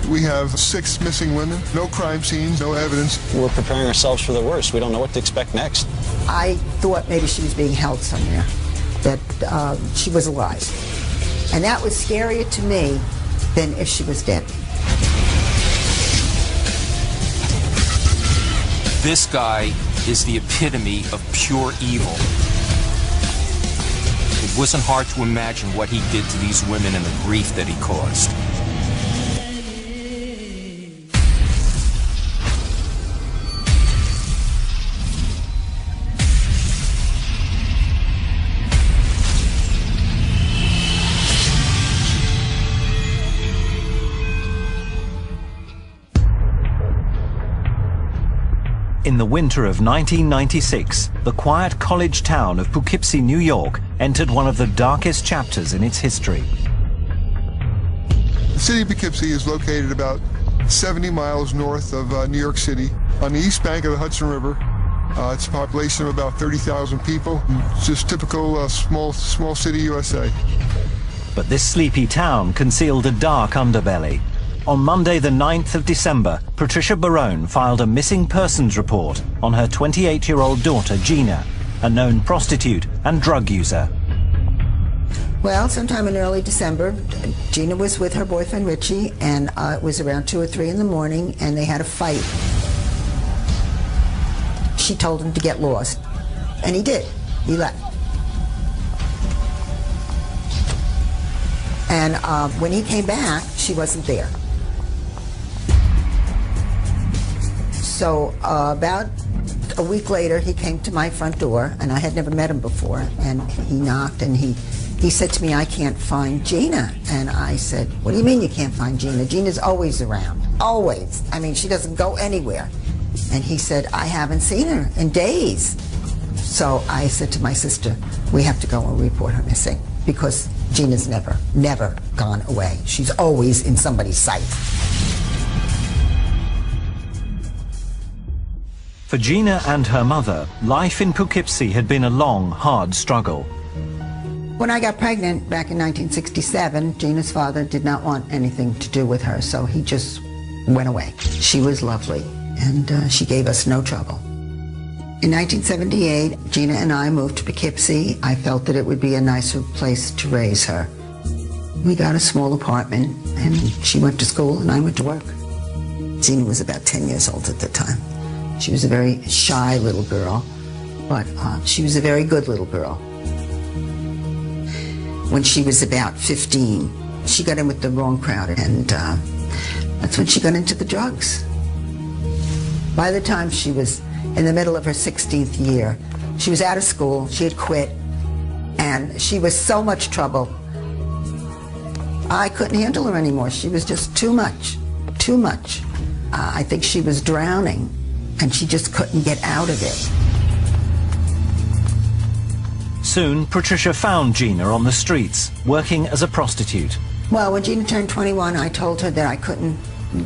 We have 6 missing women, no crime scenes, no evidence. We're preparing ourselves for the worst. We don't know what to expect next. I thought maybe she was being held somewhere, that she was alive. And that was scarier to me than if she was dead. This guy is the epitome of pure evil. It wasn't hard to imagine what he did to these women and the grief that he caused. In the winter of 1996, the quiet college town of Poughkeepsie, New York, entered one of the darkest chapters in its history. The city of Poughkeepsie is located about 70 miles north of New York City, on the east bank of the Hudson River. It's a population of about 30,000 people. It's just typical small city USA. But this sleepy town concealed a dark underbelly. On Monday, the 9th of December, Patricia Barone filed a missing persons report on her 28-year-old daughter, Gina, a known prostitute and drug user. Well, sometime in early December, Gina was with her boyfriend, Richie, and it was around 2 or 3 in the morning, and they had a fight. She told him to get lost, and he did. He left. And when he came back, she wasn't there. So about a week later, he came to my front door, and I had never met him before, and he knocked, and he said to me, "I can't find Gina." And I said, "What do you mean you can't find Gina? Gina's always around, always. I mean, she doesn't go anywhere." And he said, "I haven't seen her in days." So I said to my sister, "We have to go and report her missing, because Gina's never gone away. She's always in somebody's sight." For Gina and her mother, life in Poughkeepsie had been a long, hard struggle. When I got pregnant back in 1967, Gina's father did not want anything to do with her, so he just went away. She was lovely, and she gave us no trouble. In 1978, Gina and I moved to Poughkeepsie. I felt that it would be a nicer place to raise her. We got a small apartment, and she went to school and I went to work. Gina was about 10 years old at the time. She was a very shy little girl, but she was a very good little girl. When she was about 15, she got in with the wrong crowd, and that's when she got into the drugs. By the time she was in the middle of her 16th year, she was out of school, she had quit, and she was so much trouble. I couldn't handle her anymore. She was just too much, too much. I think she was drowning, and she just couldn't get out of it. Soon, Patricia found Gina on the streets, working as a prostitute. Well, when Gina turned 21, I told her that I couldn't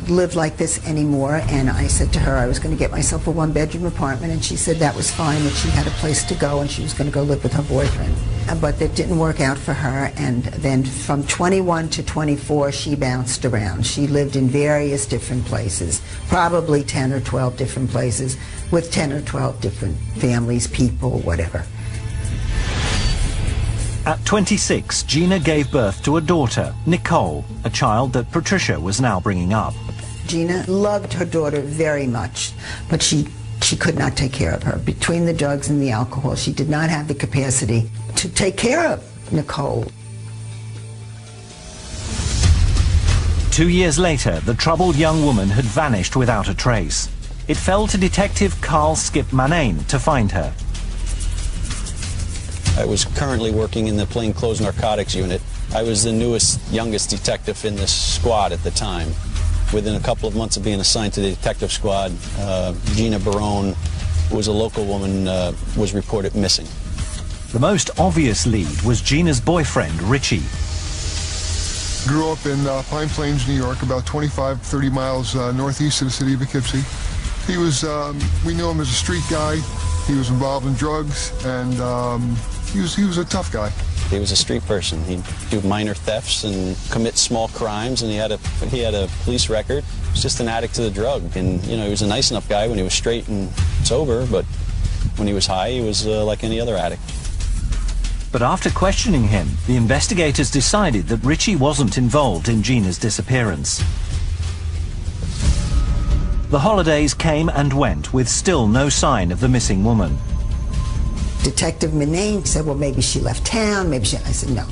live like this anymore, and I said to her I was going to get myself a one-bedroom apartment, and she said that was fine, that she had a place to go, and she was going to go live with her boyfriend. But that didn't work out for her, and then from 21 to 24, she bounced around. She lived in various different places, probably 10 or 12 different places, with 10 or 12 different families, people, whatever. At 26, Gina gave birth to a daughter, Nicole, a child that Patricia was now bringing up. Gina loved her daughter very much, but she could not take care of her. Between the drugs and the alcohol, she did not have the capacity to take care of Nicole. 2 years later, the troubled young woman had vanished without a trace. It fell to Detective Carl Skip Manane to find her. I was currently working in the plainclothes narcotics unit. I was the youngest detective in this squad at the time. Within a couple of months of being assigned to the detective squad, Gina Barone, who was a local woman, was reported missing. The most obvious lead was Gina's boyfriend, Richie. Grew up in Pine Plains, New York, about 25, 30 miles northeast of the city of Poughkeepsie. He was, we knew him as a street guy. He was involved in drugs, and he was a tough guy. He was a street person. He'd do minor thefts and commit small crimes, and he had a police record. He was just an addict to the drug, and he was a nice enough guy when he was straight and sober, but when he was high, he was like any other addict. But after questioning him, the investigators decided that Richie wasn't involved in Gina's disappearance. The holidays came and went with still no sign of the missing woman. Detective Manane said, well, maybe she left town, maybe she... I said, no,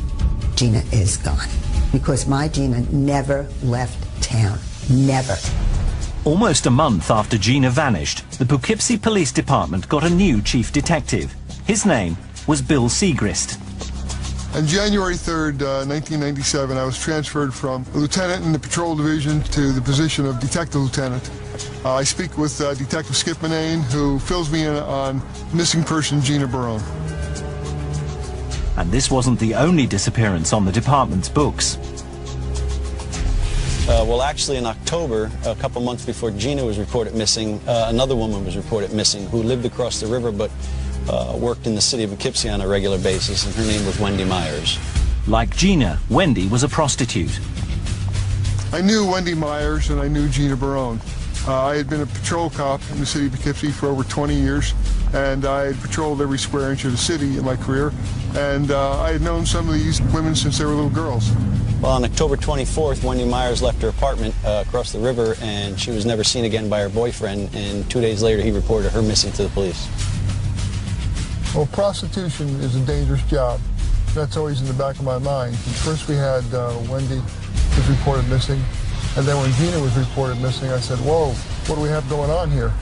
Gina is gone. Because my Gina never left town. Never. Almost a month after Gina vanished, the Poughkeepsie Police Department got a new chief detective. His name was Bill Segrist. On January 3rd, 1997, I was transferred from a lieutenant in the patrol division to the position of detective lieutenant. I speak with Detective Skip Manane, who fills me in on missing person Gina Barone. And this wasn't the only disappearance on the department's books. Well, actually, in October, a couple months before Gina was reported missing, another woman was reported missing who lived across the river but worked in the city of Poughkeepsie on a regular basis, and her name was Wendy Myers. Like Gina, Wendy was a prostitute. I knew Wendy Myers and I knew Gina Barone. I had been a patrol cop in the city of Poughkeepsie for over 20 years, and I had patrolled every square inch of the city in my career, and I had known some of these women since they were little girls. Well, on October 24th, Wendy Myers left her apartment across the river, and she was never seen again by her boyfriend, and 2 days later he reported her missing to the police. Well, prostitution is a dangerous job. That's always in the back of my mind. First we had Wendy was reported missing, and then when Gina was reported missing, I said, whoa, what do we have going on here?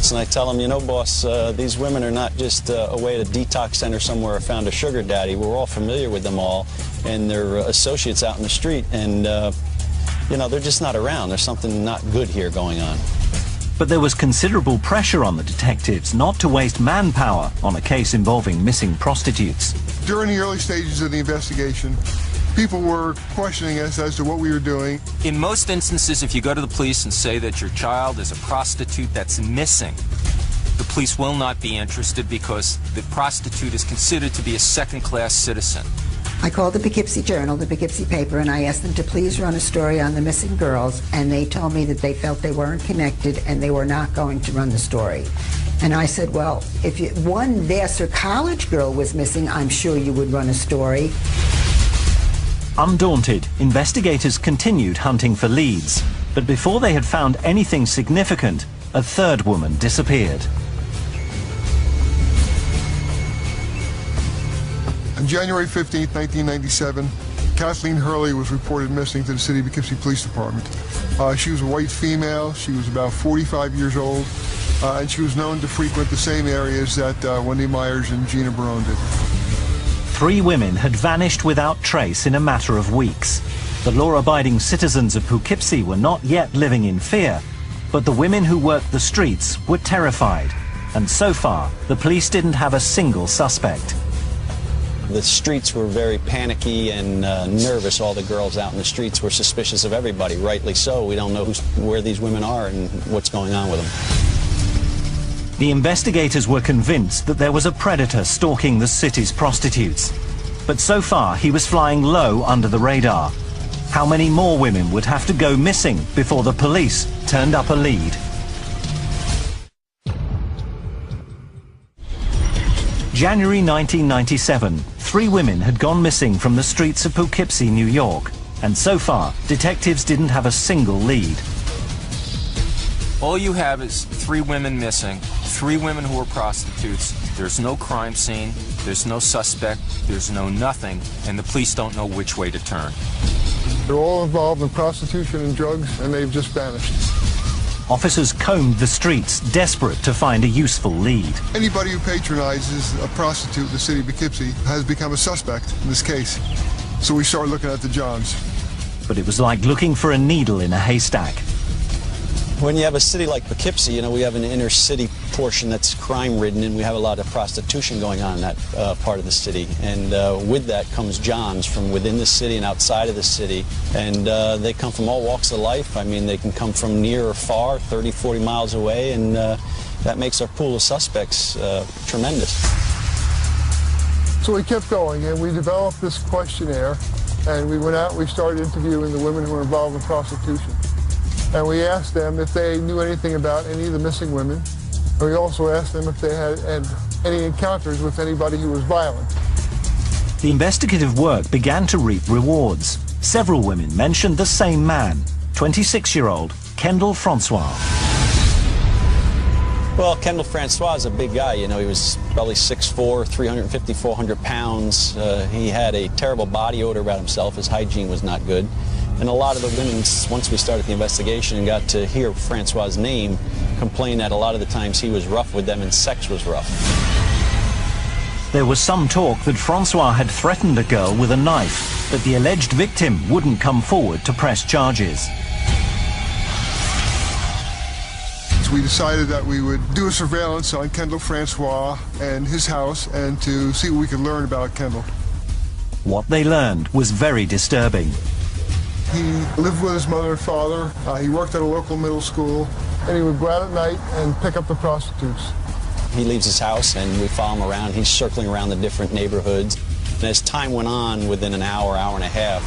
And I tell him, boss, these women are not just away at a detox center somewhere or found a sugar daddy. We're all familiar with them all, and they're associates out in the street, and, they're just not around. There's something not good here going on. But there was considerable pressure on the detectives not to waste manpower on a case involving missing prostitutes. During the early stages of the investigation, people were questioning us as to what we were doing. In most instances, if you go to the police and say that your child is a prostitute that's missing, the police will not be interested because the prostitute is considered to be a second-class citizen. I called the Poughkeepsie Journal, the Poughkeepsie paper, and I asked them to please run a story on the missing girls, and they told me that they felt they weren't connected and they were not going to run the story. And I said, well, if one Vassar College girl was missing, I'm sure you would run a story. Undaunted, investigators continued hunting for leads, but before they had found anything significant, a third woman disappeared. On January 15th, 1997, Kathleen Hurley was reported missing to the City of Poughkeepsie Police Department. She was a white female. She was about 45 years old, and she was known to frequent the same areas that Wendy Myers and Gina Barone did. 3 women had vanished without trace in a matter of weeks. The law-abiding citizens of Poughkeepsie were not yet living in fear, but the women who worked the streets were terrified. And so far, the police didn't have a single suspect. The streets were very panicky and nervous. All the girls out in the streets were suspicious of everybody, rightly so. We don't know where these women are and what's going on with them. The investigators were convinced that there was a predator stalking the city's prostitutes. But so far, he was flying low under the radar. How many more women would have to go missing before the police turned up a lead? January 1997, 3 women had gone missing from the streets of Poughkeepsie, New York. And so far, detectives didn't have a single lead. All you have is 3 women missing, 3 women who are prostitutes. There's no crime scene, there's no suspect, there's no nothing, and the police don't know which way to turn. They're all involved in prostitution and drugs, and they've just vanished. Officers combed the streets, desperate to find a useful lead. Anybody who patronizes a prostitute in the city of Poughkeepsie has become a suspect in this case. So we started looking at the Johns. But it was like looking for a needle in a haystack. When you have a city like Poughkeepsie, we have an inner city portion that's crime-ridden, and we have a lot of prostitution going on in that part of the city. And with that comes Johns from within the city and outside of the city. And they come from all walks of life. I mean, they can come from near or far, 30, 40 miles away, and that makes our pool of suspects tremendous. So we kept going, and we developed this questionnaire, and we went out and we started interviewing the women who were involved in prostitution. And we asked them if they knew anything about any of the missing women. And we also asked them if they had any encounters with anybody who was violent. The investigative work began to reap rewards. Several women mentioned the same man, 26-year-old Kendall Francois. Well, Kendall Francois is a big guy. You know, he was probably 6'4", 350, 400 pounds. He had a terrible body odor about himself. His hygiene was not good. And a lot of the women, once we started the investigation and got to hear Francois' name, complained that a lot of the times he was rough with them and sex was rough. There was some talk that Francois had threatened a girl with a knife, but the alleged victim wouldn't come forward to press charges. We decided that we would do a surveillance on Kendall Francois and his house and to see what we could learn about Kendall. What they learned was very disturbing. He lived with his mother and father. He worked at a local middle school, and he would go out at night and pick up the prostitutes. He leaves his house and we follow him around. He's circling around the different neighborhoods. And as time went on, within an hour, hour and a half,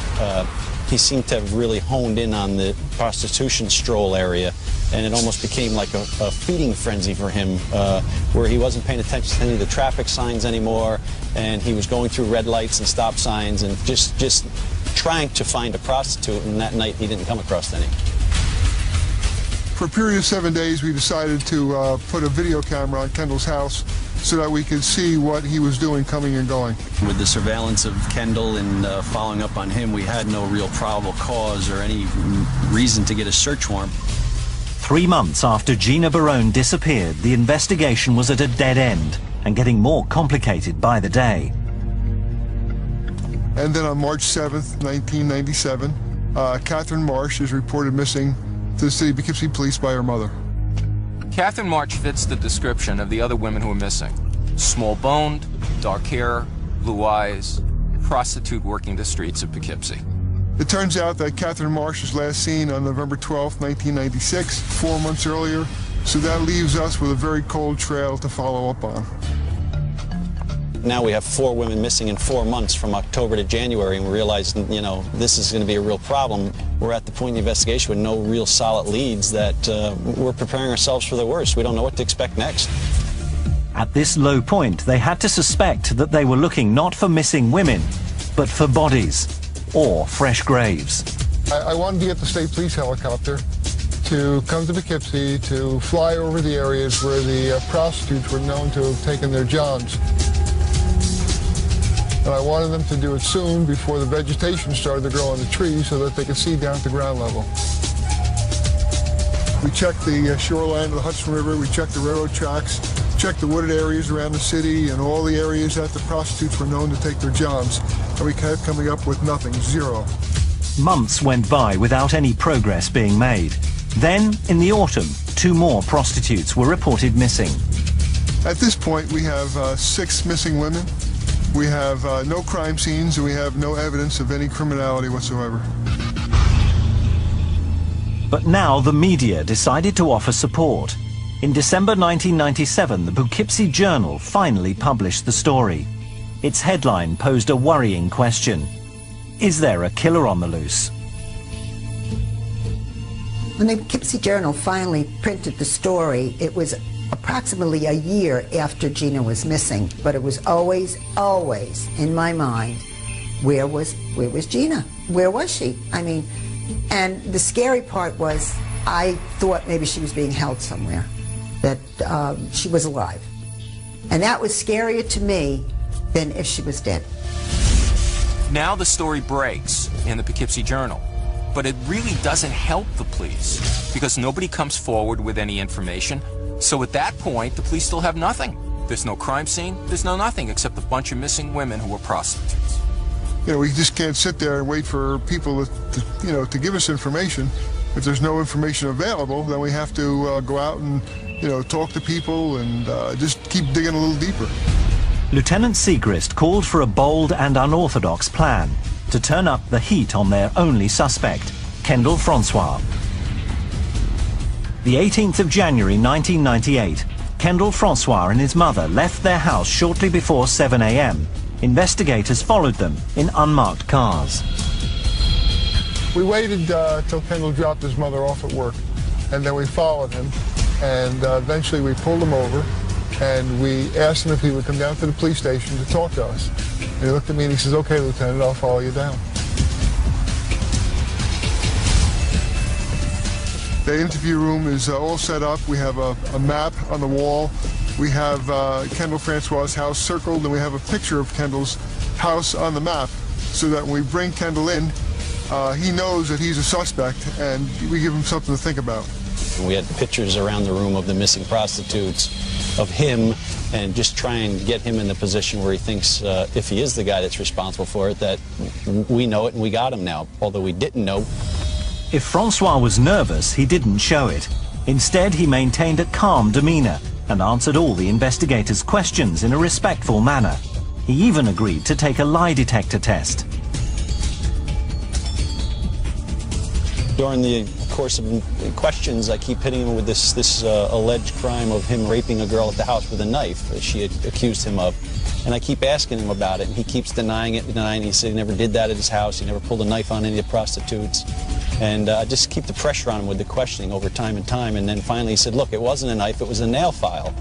he seemed to have really honed in on the prostitution stroll area. And it almost became like a feeding frenzy for him, where he wasn't paying attention to any of the traffic signs anymore, and he was going through red lights and stop signs and just trying to find a prostitute, and that night he didn't come across any. For a period of 7 days, we decided to put a video camera on Kendall's house so that we could see what he was doing coming and going. With the surveillance of Kendall and following up on him, we had no real probable cause or any reason to get a search warrant. 3 months after Gina Barone disappeared, the investigation was at a dead end and getting more complicated by the day. And then on March 7th, 1997, Catherine Marsh is reported missing to the City of Poughkeepsie Police by her mother. Catherine March fits the description of the other women who are missing. Small-boned, dark hair, blue eyes, prostitute working the streets of Poughkeepsie. It turns out that Catherine Marsh was last seen on November 12th, 1996, 4 months earlier, so that leaves us with a very cold trail to follow up on. Now we have 4 women missing in 4 months from October to January, and we realize, you know, this is going to be a real problem. We're at the point in the investigation with no real solid leads that we're preparing ourselves for the worst. We don't know what to expect next. At this low point, they had to suspect that they were looking not for missing women, but for bodies or fresh graves. I wanted to get the state police helicopter to come to Poughkeepsie to fly over the areas where the prostitutes were known to have taken their johns. And I wanted them to do it soon before the vegetation started to grow on the trees so that they could see down to ground level. We checked the shoreline of the Hudson River, we checked the railroad tracks, checked the wooded areas around the city and all the areas that the prostitutes were known to take their johns. And we kept coming up with nothing, zero. Months went by without any progress being made. Then, in the autumn, 2 more prostitutes were reported missing. At this point, we have 6 missing women. We have no crime scenes, and we have no evidence of any criminality whatsoever. But now the media decided to offer support. In December 1997, the Poughkeepsie Journal finally published the story. Its headline posed a worrying question. Is there a killer on the loose? When the Poughkeepsie Journal finally printed the story, it was approximately a year after Gina was missing, but it was always in my mind, where was Gina? Where was she? I mean, and the scary part was I thought maybe she was being held somewhere, that she was alive. And that was scarier to me than if she was dead. Now the story breaks in the Poughkeepsie Journal, but it really doesn't help the police because nobody comes forward with any information. So at that point, the police still have nothing. There's no crime scene, there's no nothing except a bunch of missing women who were prostitutes. You know, we just can't sit there and wait for people to give us information. If there's no information available, then we have to go out and, talk to people and just keep digging a little deeper. Lieutenant Segrist called for a bold and unorthodox plan to turn up the heat on their only suspect, Kendall Francois. The 18th of January 1998, Kendall Francois and his mother left their house shortly before 7 a.m. investigators followed them in unmarked cars. We waited till Kendall dropped his mother off at work, and then we followed him, and eventually we pulled him over, and we asked him if he would come down to the police station to talk to us. And he looked at me and he says, "Okay, Lieutenant, I'll follow you down." The interview room is all set up. We have a map on the wall. We have Kendall Francois' house circled, and we have a picture of Kendall's house on the map, so that when we bring Kendall in, he knows that he's a suspect, and we give him something to think about. We had pictures around the room of the missing prostitutes, of him, and just try and get him in the position where he thinks, if he is the guy that's responsible for it, that we know it and we got him now, although we didn't know. If Francois was nervous, he didn't show it. Instead, he maintained a calm demeanor and answered all the investigators' questions in a respectful manner. He even agreed to take a lie detector test. During the course of questions, I keep hitting him with this alleged crime of him raping a girl at the house with a knife that she had accused him of. And I keep asking him about it, and he keeps denying it, denying it. He said he never did that at his house. He never pulled a knife on any of the prostitutes. And I just keep the pressure on him with the questioning over time and time. And then finally he said, "Look, it wasn't a knife, it was a nail file."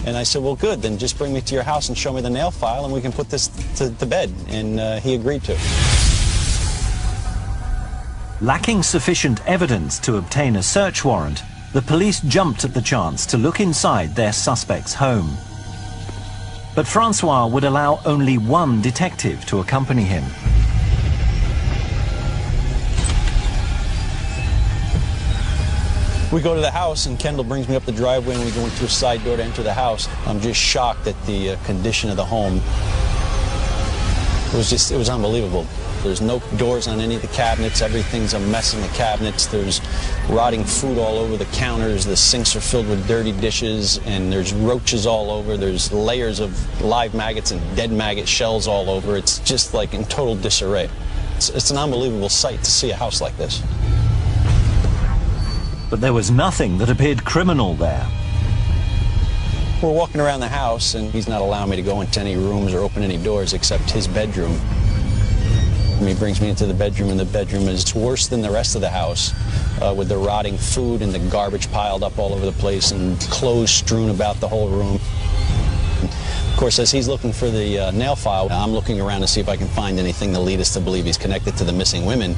And I said, "Well, good, then just bring me to your house and show me the nail file, and we can put this to bed." And he agreed to. Lacking sufficient evidence to obtain a search warrant, the police jumped at the chance to look inside their suspect's home. But Francois would allow only one detective to accompany him. We go to the house, and Kendall brings me up the driveway, and we go into a side door to enter the house. I'm just shocked at the condition of the home. It was unbelievable. There's no doors on any of the cabinets. Everything's a mess in the cabinets. There's rotting food all over the counters. The sinks are filled with dirty dishes, and there's roaches all over. There's layers of live maggots and dead maggot shells all over. It's just like in total disarray. It's an unbelievable sight to see a house like this. But there was nothing that appeared criminal there. We're walking around the house, and he's not allowing me to go into any rooms or open any doors except his bedroom. And he brings me into the bedroom, and the bedroom is worse than the rest of the house, with the rotting food and the garbage piled up all over the place and clothes strewn about the whole room. Of course, as he's looking for the nail file, I'm looking around to see if I can find anything to lead us to believe he's connected to the missing women.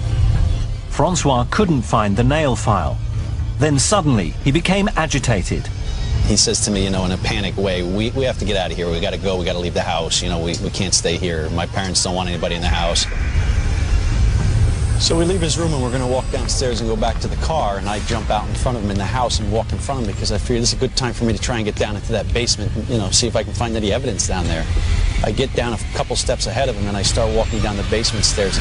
Francois couldn't find the nail file. Then suddenly, he became agitated. He says to me, in a panic way, we have to get out of here. We got to go. We got to leave the house. We can't stay here. My parents don't want anybody in the house. So we leave his room, and we're going to walk downstairs and go back to the car, and I jump out in front of him in the house and walk in front of him because I figure this is a good time for me to try and get down into that basement and, see if I can find any evidence down there. I get down a couple steps ahead of him, and I start walking down the basement stairs.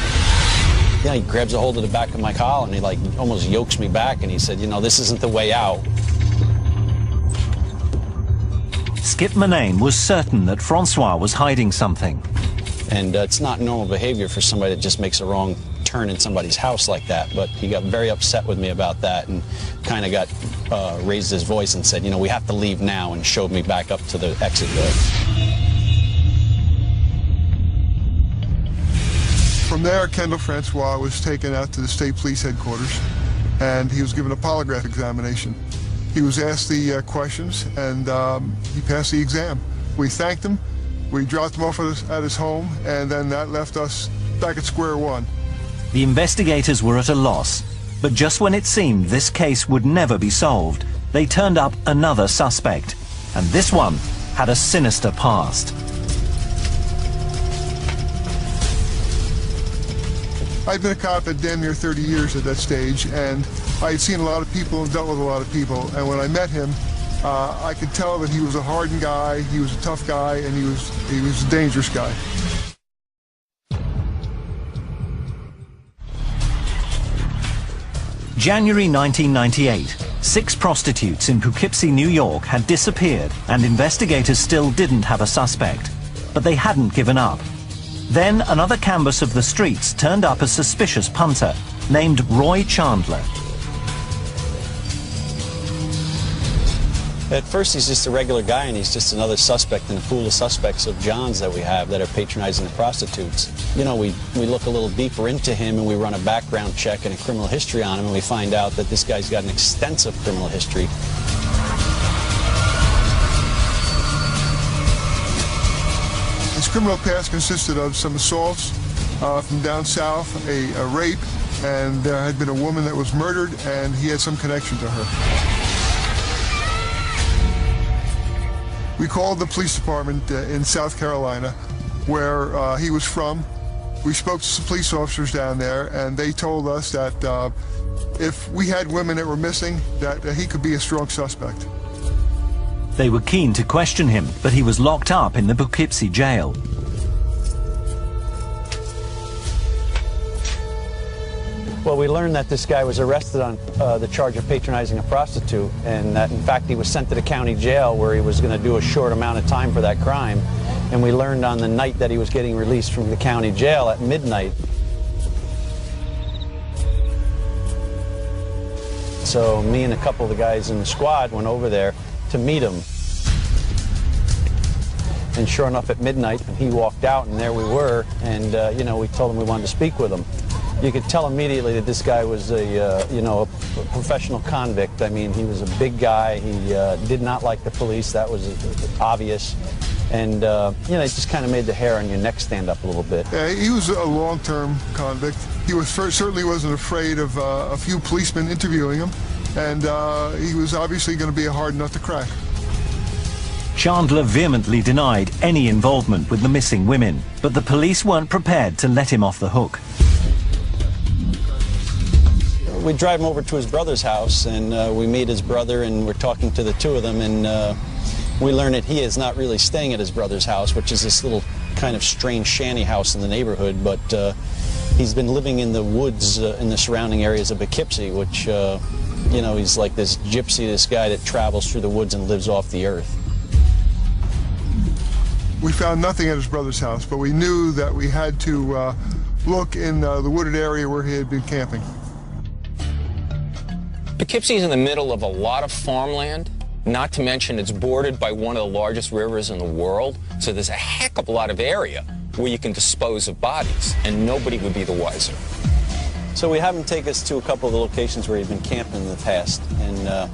He grabs a hold of the back of my collar, and he almost yokes me back, and he said, this isn't the way out. Skip Manane was certain that Francois was hiding something. And it's not normal behavior for somebody that just makes a wrong turn in somebody's house like that, but he got very upset with me about that and kind of raised his voice and said, we have to leave now, and showed me back up to the exit door. From there, Kendall Francois was taken out to the state police headquarters, and he was given a polygraph examination. He was asked the questions, and he passed the exam. We thanked him, we dropped him off at his home, and then that left us back at square one. The investigators were at a loss, but just when it seemed this case would never be solved, they turned up another suspect, and this one had a sinister past. I'd been a cop at damn near 30 years at that stage, and I had seen a lot of people and dealt with a lot of people, and when I met him, I could tell that he was a hardened guy, he was a tough guy, and he was a dangerous guy. January 1998, 6 prostitutes in Poughkeepsie, New York had disappeared, and investigators still didn't have a suspect. But they hadn't given up. Then another canvas of the streets turned up a suspicious punter named Roy Chandler. At first, he's just a regular guy, and he's just another suspect in the pool of suspects of Johns that we have that are patronizing the prostitutes. You know, we look a little deeper into him, and we run a background check and a criminal history on him, and we find out that this guy's got an extensive criminal history. His criminal past consisted of some assaults from down south, a rape, and there had been a woman that was murdered, and he had some connection to her. We called the police department in South Carolina, where he was from. We spoke to some police officers down there, and they told us that if we had women that were missing, that he could be a strong suspect. They were keen to question him, but he was locked up in the Poughkeepsie jail. Well, we learned that this guy was arrested on the charge of patronizing a prostitute, and that, in fact, he was sent to the county jail where he was going to do a short amount of time for that crime. And we learned on the night that he was getting released from the county jail at midnight. So me and a couple of the guys in the squad went over there to meet him. And sure enough, at midnight, he walked out, and there we were, and, you know, we told him we wanted to speak with him. You could tell immediately that this guy was a, you know, a professional convict. I mean, he was a big guy. He did not like the police. That was obvious. And, you know, it just kind of made the hair on your neck stand up a little bit. Yeah, he was a long-term convict. He was certainly wasn't afraid of a few policemen interviewing him, and he was obviously going to be a hard nut to crack. Chandler vehemently denied any involvement with the missing women, but the police weren't prepared to let him off the hook. We drive him over to his brother's house, and we meet his brother, and we're talking to the two of them, and we learn that he is not really staying at his brother's house, which is this little kind of strange shanty house in the neighborhood, but he's been living in the woods in the surrounding areas of Poughkeepsie, which, you know, he's like this gypsy, this guy that travels through the woods and lives off the earth. We found nothing at his brother's house, but we knew that we had to look in the wooded area where he had been camping. Poughkeepsie is in the middle of a lot of farmland, not to mention it's bordered by one of the largest rivers in the world, so there's a heck of a lot of area where you can dispose of bodies, and nobody would be the wiser. So we have him take us to a couple of the locations where he'd been camping in the past, and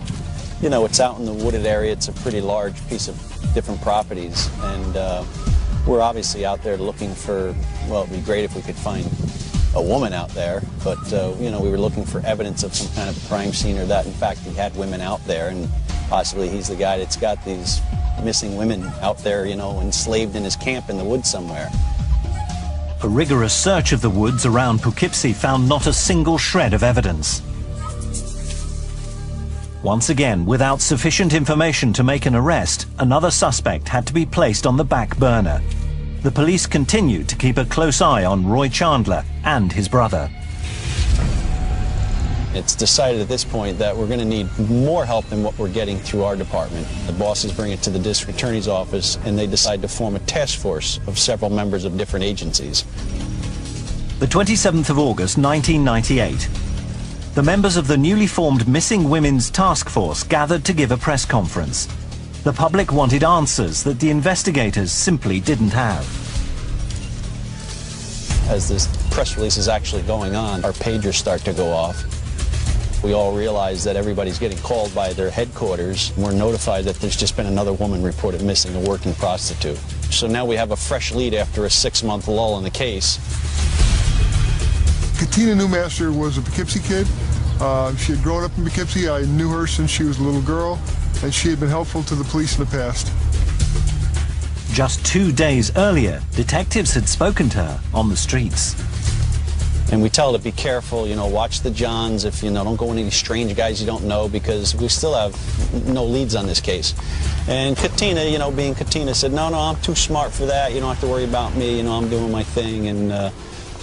you know, it's out in the wooded area. It's a pretty large piece of different properties, and we're obviously out there looking for, well, it'd be great if we could find a woman out there, but you know, we were looking for evidence of some kind of a crime scene, or that in fact he had women out there, and possibly he's the guy that's got these missing women out there, you know, enslaved in his camp in the woods somewhere. A rigorous search of the woods around Poughkeepsie found not a single shred of evidence. Once again, without sufficient information to make an arrest, another suspect had to be placed on the back burner. The police continued to keep a close eye on Roy Chandler and his brother. It's decided at this point that we're going to need more help than what we're getting through our department. The bosses bring it to the district attorney's office, and they decide to form a task force of several members of different agencies. The 27th of August, 1998. The members of the newly formed Missing Women's Task Force gathered to give a press conference. The public wanted answers that the investigators simply didn't have. As this press release is actually going on, our pagers start to go off. We all realize that everybody's getting called by their headquarters. We're notified that there's just been another woman reported missing, a working prostitute. So now we have a fresh lead after a 6-month lull in the case. Katina Newmaster was a Poughkeepsie kid. She had grown up in Poughkeepsie. I knew her since she was a little girl, and she had been helpful to the police in the past. Just 2 days earlier, detectives had spoken to her on the streets. And we tell her to be careful, you know, watch the Johns, if you know, don't go with any strange guys you don't know, because we still have no leads on this case. And Katina, you know, being Katina, said, no, I'm too smart for that, you don't have to worry about me, you know, I'm doing my thing. And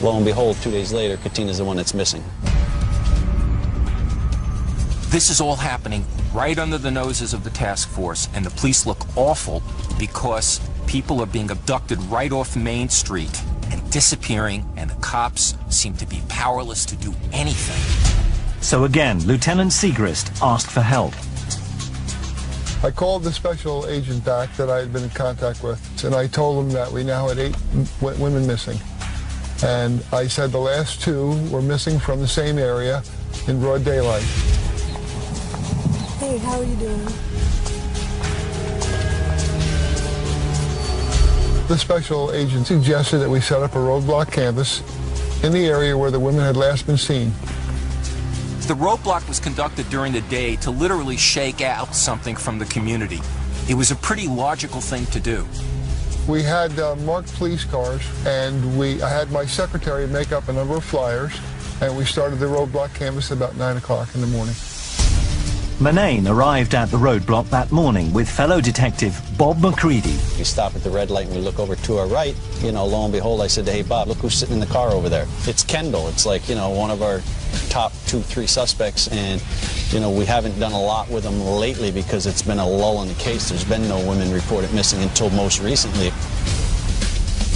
lo and behold, 2 days later, Katina's the one that's missing. This is all happening right under the noses of the task force, and the police look awful because people are being abducted right off Main Street and disappearing, and the cops seem to be powerless to do anything. So again, Lieutenant Segrist asked for help. I called the special agent back that I had been in contact with, and I told him that we now had 8 women missing. And I said the last 2 were missing from the same area in broad daylight. Hey, how are you doing? The special agent suggested that we set up a roadblock canvas in the area where the women had last been seen. The roadblock was conducted during the day to literally shake out something from the community. It was a pretty logical thing to do. We had marked police cars, and I had my secretary make up a number of flyers, and we started the roadblock canvas at about 9 o'clock in the morning. Manane arrived at the roadblock that morning with fellow detective Bob McCready. We stop at the red light and we look over to our right. You know, lo and behold, I said, hey, Bob, look who's sitting in the car over there. It's Kendall. It's like, you know, one of our top 2-3 suspects, and, you know, we haven't done a lot with them lately because it's been a lull in the case. There's been no women reported missing until most recently.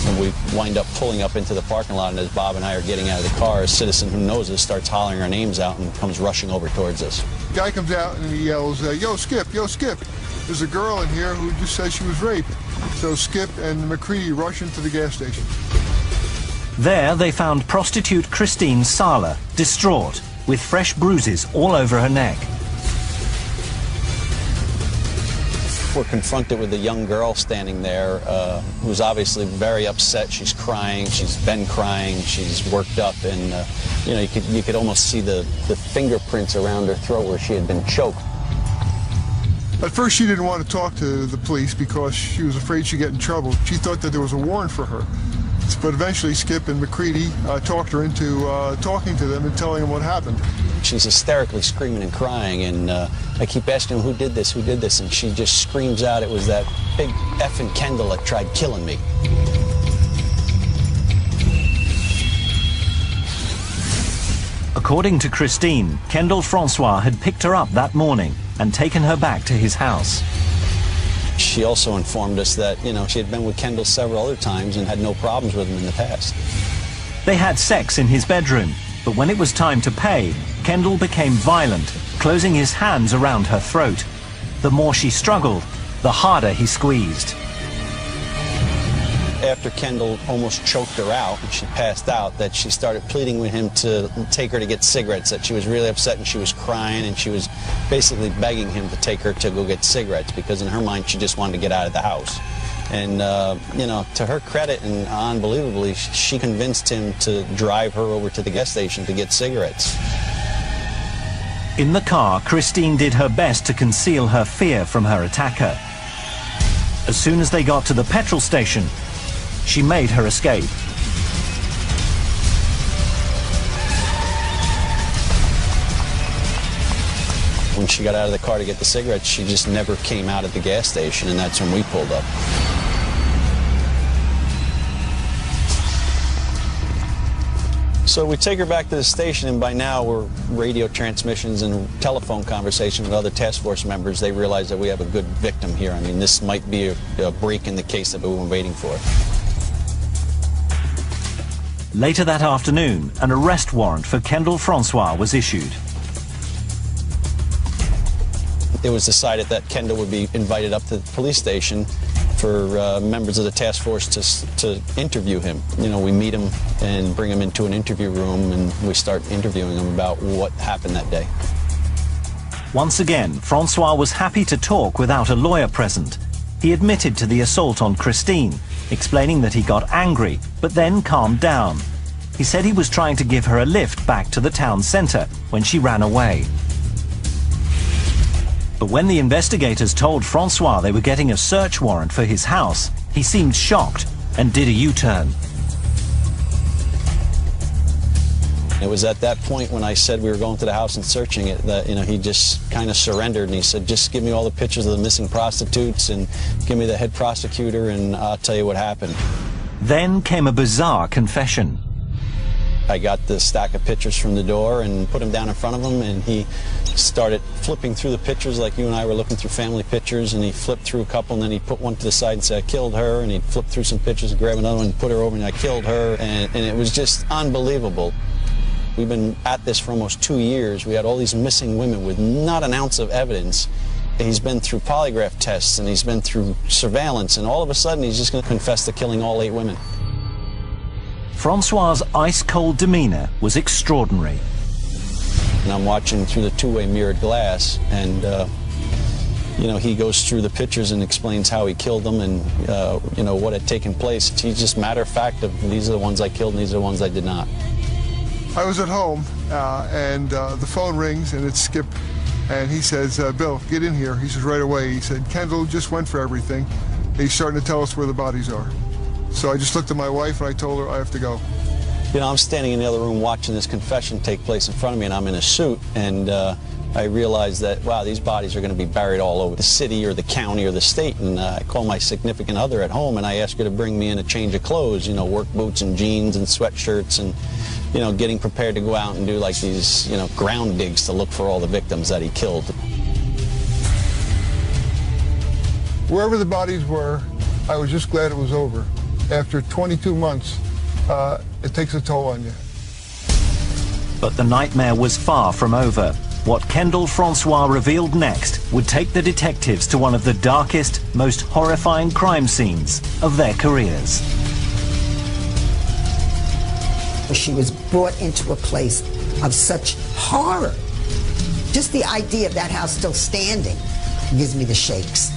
And we wind up pulling up into the parking lot, and as Bob and I are getting out of the car, a citizen who knows us starts hollering our names out and comes rushing over towards us. The guy comes out and he yells, yo, Skip, there's a girl in here who just said she was raped. So Skip and McCready rush into the gas station. There they found prostitute Christine Sala, distraught, with fresh bruises all over her neck. We're confronted with a young girl standing there who's obviously very upset. She's crying. She's been crying. She's worked up, and you know, you could almost see the fingerprints around her throat where she had been choked. At first, she didn't want to talk to the police because she was afraid she'd get in trouble. She thought that there was a warrant for her. But eventually, Skip and McCready talked her into talking to them and telling them what happened. She's hysterically screaming and crying, and I keep asking her, who did this, and she just screams out, it was that big effing Kendall that tried killing me. According to Christine, Kendall Francois had picked her up that morning and taken her back to his house. She also informed us that, you know, she had been with Kendall several other times and had no problems with him in the past. They had sex in his bedroom, but when it was time to pay, Kendall became violent, closing his hands around her throat. The more she struggled, the harder he squeezed. After Kendall almost choked her out and she passed out, that she started pleading with him to take her to get cigarettes, that she was really upset and she was crying, and she was basically begging him to take her to go get cigarettes because in her mind she just wanted to get out of the house. And, you know, to her credit and unbelievably, she convinced him to drive her over to the gas station to get cigarettes. In the car, Christine did her best to conceal her fear from her attacker. As soon as they got to the petrol station, she made her escape. When she got out of the car to get the cigarettes, she just never came out at the gas station, and that's when we pulled up. So we take her back to the station, and by now we're radio transmissions and telephone conversation with other task force members. They realize that we have a good victim here. I mean, this might be a break in the case that we've been waiting for. Later that afternoon, an arrest warrant for Kendall Francois was issued. It was decided that Kendall would be invited up to the police station for members of the task force to interview him. You know, we meet him and bring him into an interview room, and we start interviewing him about what happened that day. Once again, Francois was happy to talk without a lawyer present. He admitted to the assault on Christine, explaining that he got angry, but then calmed down. He said he was trying to give her a lift back to the town centre when she ran away. But when the investigators told Francois they were getting a search warrant for his house, he seemed shocked and did a U-turn. It was at that point when I said we were going to the house and searching it that, you know, he just kind of surrendered, and he said, just give me all the pictures of the missing prostitutes and give me the head prosecutor and I'll tell you what happened. Then came a bizarre confession. I got the stack of pictures from the door and put them down in front of him, and he started flipping through the pictures like you and I were looking through family pictures, and he flipped through a couple, and then he put one to the side and said, I killed her, and he'd flip through some pictures and grab another one and put her over, and I killed her, and it was just unbelievable. We've been at this for almost 2 years. We had all these missing women with not an ounce of evidence, He's been through polygraph tests and he's been through surveillance, and all of a sudden he's just going to confess to killing all 8 women. Francois' ice-cold demeanor was extraordinary. And I'm watching through the two-way mirrored glass, and you know, he goes through the pictures and explains how he killed them and you know, what had taken place. He's just matter of fact of, these are the ones I killed and these are the ones I did not. I was at home and the phone rings and it's Skip, and he says, Bill, get in here. He says right away. He said, Kendall just went for everything. He's starting to tell us where the bodies are. So I just looked at my wife and I told her I have to go. You know, I'm standing in the other room watching this confession take place in front of me, and I'm in a suit, and I realized that, wow, these bodies are going to be buried all over the city or the county or the state. And I call my significant other at home and I ask her to bring me in a change of clothes, you know, work boots and jeans and sweatshirts, and, you know, getting prepared to go out and do like these, you know, ground digs to look for all the victims that he killed. Wherever the bodies were, I was just glad it was over. After 22 months, it takes a toll on you. But the nightmare was far from over. What Kendall Francois revealed next would take the detectives to one of the darkest, most horrifying crime scenes of their careers. She was brought into a place of such horror. Just the idea of that house still standing gives me the shakes.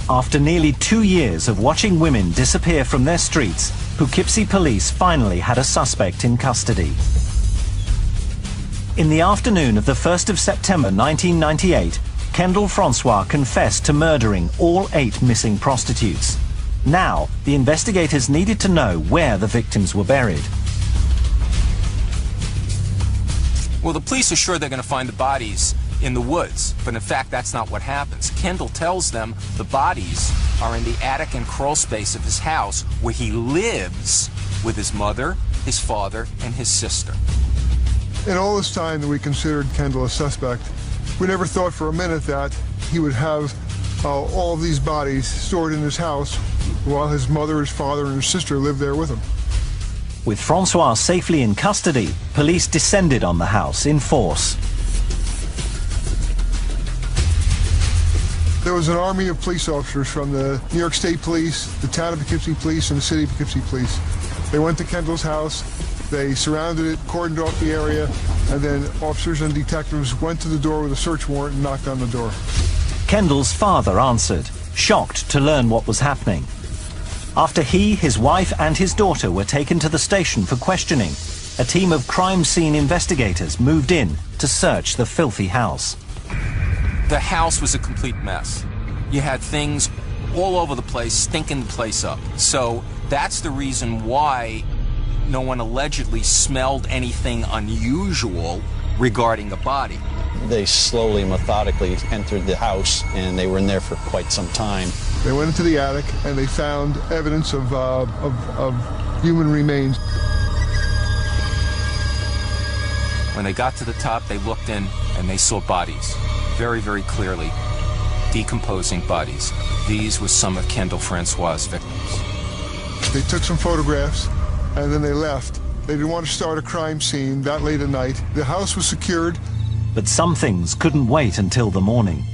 After nearly 2 years of watching women disappear from their streets, Poughkeepsie police finally had a suspect in custody. In the afternoon of the 1st of September 1998, Kendall Francois confessed to murdering all 8 missing prostitutes. Now, the investigators needed to know where the victims were buried. Well, the police are sure they're going to find the bodies in the woods, but in fact that's not what happens. Kendall tells them the bodies are in the attic and crawl space of his house, where he lives with his mother, his father, and his sister. In all this time that we considered Kendall a suspect, we never thought for a minute that he would have all of these bodies stored in his house while his mother, his father, and his sister lived there with him. With Francois safely in custody, police descended on the house in force. There was an army of police officers from the New York State Police, the town of Poughkeepsie Police, and the city of Poughkeepsie Police. They went to Kendall's house, they surrounded it, cordoned off the area, and then officers and detectives went to the door with a search warrant and knocked on the door. Kendall's father answered, shocked to learn what was happening. After he, his wife, and his daughter were taken to the station for questioning, a team of crime scene investigators moved in to search the filthy house. The house was a complete mess. You had things all over the place, stinking the place up. So that's the reason why no one allegedly smelled anything unusual regarding the body. They slowly, methodically entered the house, and they were in there for quite some time. They went into the attic and they found evidence of human remains. When they got to the top, they looked in and they saw bodies. Very, very clearly, decomposing bodies. These were some of Kendall Francois' victims. They took some photographs and then they left. They didn't want to start a crime scene that late at night. The house was secured. But some things couldn't wait until the morning.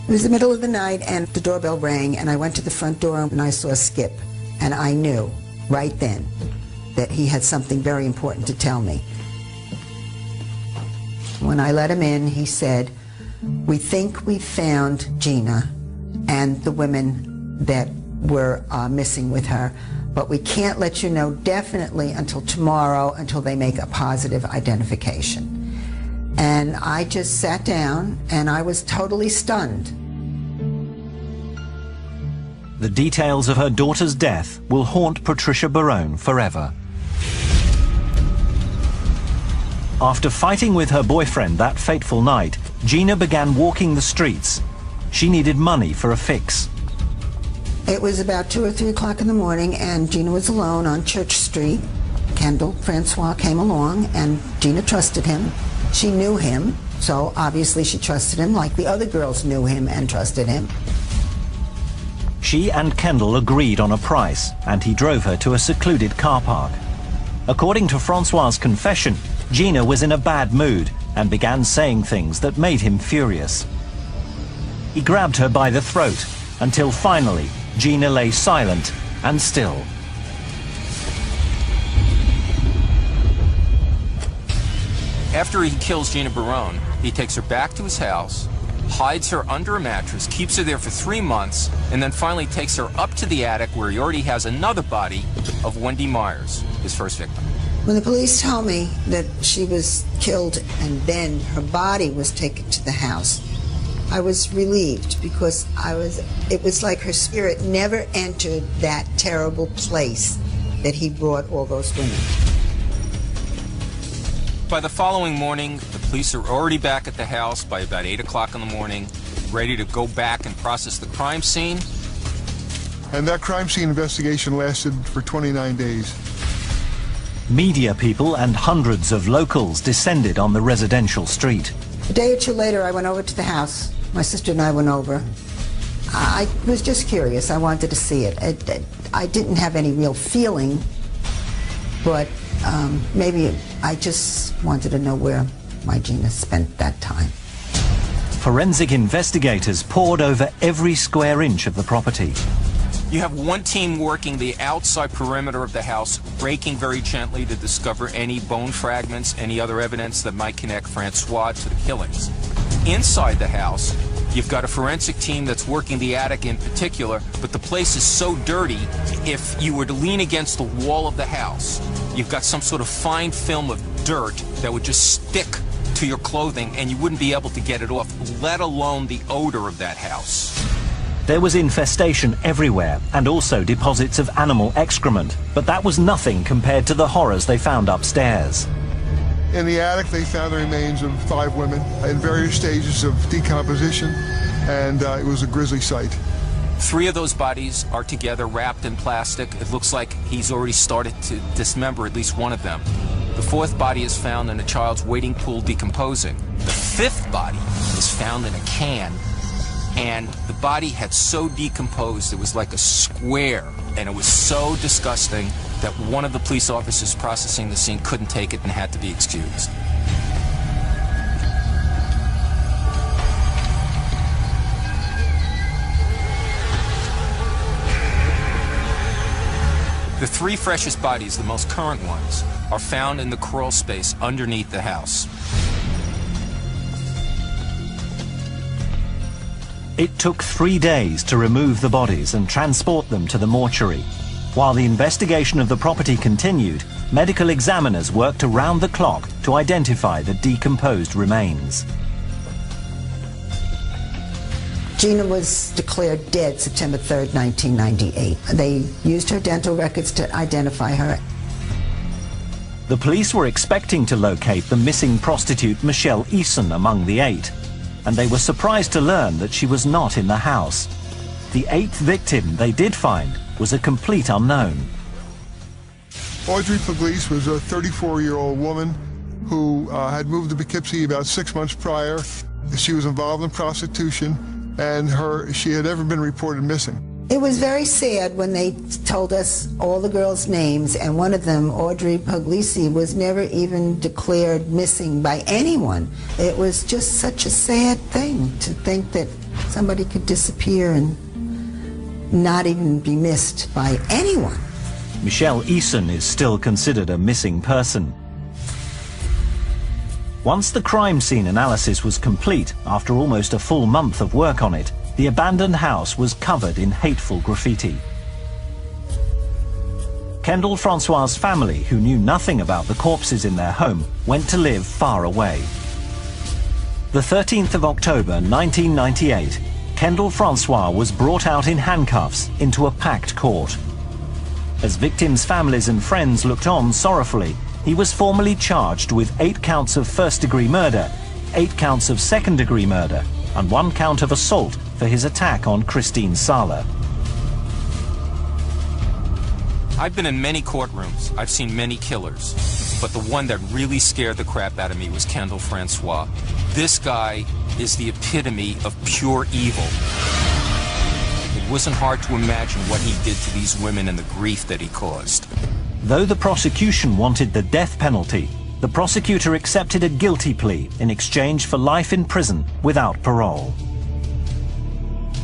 It was the middle of the night and the doorbell rang, and I went to the front door and I saw Skip, and I knew right then that he had something very important to tell me. When I let him in, he said, "We think we found Gina and the women that were missing with her, but we can't let you know definitely until tomorrow, until they make a positive identification." And I just sat down and I was totally stunned. The details of her daughter's death will haunt Patricia Barone forever. After fighting with her boyfriend that fateful night, Gina began walking the streets. She needed money for a fix. It was about 2 or 3 o'clock in the morning, and Gina was alone on Church Street. Kendall Francois came along, and Gina trusted him. She knew him, so obviously she trusted him like the other girls knew him and trusted him. She and Kendall agreed on a price, and he drove her to a secluded car park. According to Francois' confession, Gina was in a bad mood and began saying things that made him furious. He grabbed her by the throat until finally Gina lay silent and still. After he kills Gina Barone, he takes her back to his house, hides her under a mattress, keeps her there for 3 months, and then finally takes her up to the attic where he already has another body of Wendy Myers, his first victim. When the police told me that she was killed and then her body was taken to the house, I was relieved because it was like her spirit never entered that terrible place that he brought all those women. By the following morning, the police are already back at the house by about 8 o'clock in the morning, ready to go back and process the crime scene. And that crime scene investigation lasted for 29 days. Media people and hundreds of locals descended on the residential street. A day or two later, I went over to the house. My sister and I went over. I was just curious. I wanted to see it. I didn't have any real feeling, but maybe I just wanted to know where my Gina spent that time. Forensic investigators pored over every square inch of the property. You have one team working the outside perimeter of the house, breaking very gently to discover any bone fragments, any other evidence that might connect Francois to the killings. Inside the house, you've got a forensic team that's working the attic in particular, but the place is so dirty, if you were to lean against the wall of the house, you've got some sort of fine film of dirt that would just stick to your clothing and you wouldn't be able to get it off, let alone the odor of that house. There was infestation everywhere and also deposits of animal excrement, but that was nothing compared to the horrors they found upstairs. In the attic, they found the remains of 5 women in various stages of decomposition, and it was a grisly sight. 3 of those bodies are together, wrapped in plastic. It looks like he's already started to dismember at least one of them. The 4th body is found in a child's wading pool decomposing. The 5th body is found in a can, and the body had so decomposed it was like a square, and it was so disgusting that one of the police officers processing the scene couldn't take it and had to be excused. The 3 freshest bodies, the most current ones, are found in the crawl space underneath the house. It took 3 days to remove the bodies and transport them to the mortuary. While the investigation of the property continued, medical examiners worked around the clock to identify the decomposed remains. Gina was declared dead September 3rd, 1998. They used her dental records to identify her. The police were expecting to locate the missing prostitute Michelle Eason among the 8, and they were surprised to learn that she was not in the house. The 8th victim they did find was a complete unknown. Audrey Poughkeepsie was a 34-year-old woman who had moved to Poughkeepsie about 6 months prior. She was involved in prostitution, and she had never been reported missing. It was very sad when they told us all the girls' names, and one of them, Audrey Poughkeepsie, was never even declared missing by anyone. It was just such a sad thing to think that somebody could disappear and not even be missed by anyone. Michelle Eason is still considered a missing person. Once the crime scene analysis was complete, after almost a full month of work on it, the abandoned house was covered in hateful graffiti. Kendall Francois' family, who knew nothing about the corpses in their home, went to live far away. The 13th of October 1998, Kendall Francois was brought out in handcuffs into a packed court. As victims' families and friends looked on sorrowfully, he was formally charged with 8 counts of first-degree murder, 8 counts of second-degree murder, and 1 count of assault for his attack on Christine Sala. I've been in many courtrooms. I've seen many killers. But the one that really scared the crap out of me was Kendall Francois. This guy is the epitome of pure evil. The It wasn't hard to imagine what he did to these women and the grief that he caused. Though the prosecution wanted the death penalty, the prosecutor accepted a guilty plea in exchange for life in prison without parole.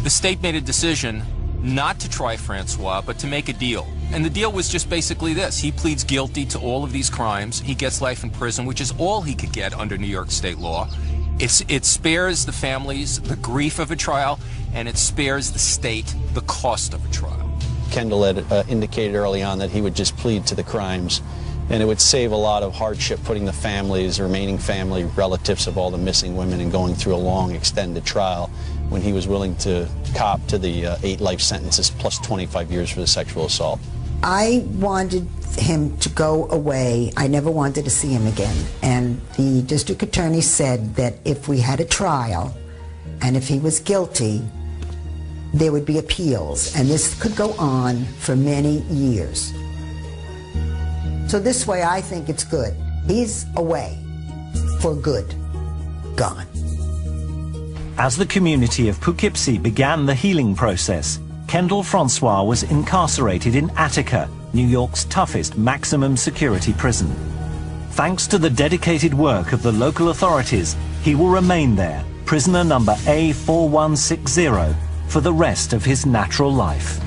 The state made a decision not to try Francois, but to make a deal. And the deal was just basically this. He pleads guilty to all of these crimes. He gets life in prison, which is all he could get under New York state law. It spares the families the grief of a trial, and it spares the state the cost of a trial. Kendall had indicated early on that he would just plead to the crimes, and it would save a lot of hardship putting the families, remaining family, relatives of all the missing women and going through a long, extended trial when he was willing to cop to the 8 life sentences plus 25 years for the sexual assault. I wanted him to go away. I never wanted to see him again. And the district attorney said that if we had a trial and if he was guilty, there would be appeals, and this could go on for many years. So this way I think it's good. He's away for good, gone. As the community of Poughkeepsie began the healing process, Kendall Francois was incarcerated in Attica, New York's toughest maximum security prison. Thanks to the dedicated work of the local authorities, he will remain there, prisoner number A4160, for the rest of his natural life.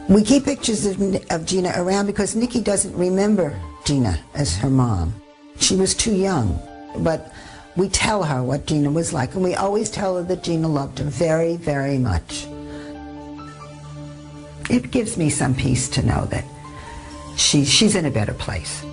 We keep pictures of Gina around because Nikki doesn't remember Gina as her mom. She was too young, but we tell her what Gina was like, and we always tell her that Gina loved her very, very much. It gives me some peace to know that she's in a better place.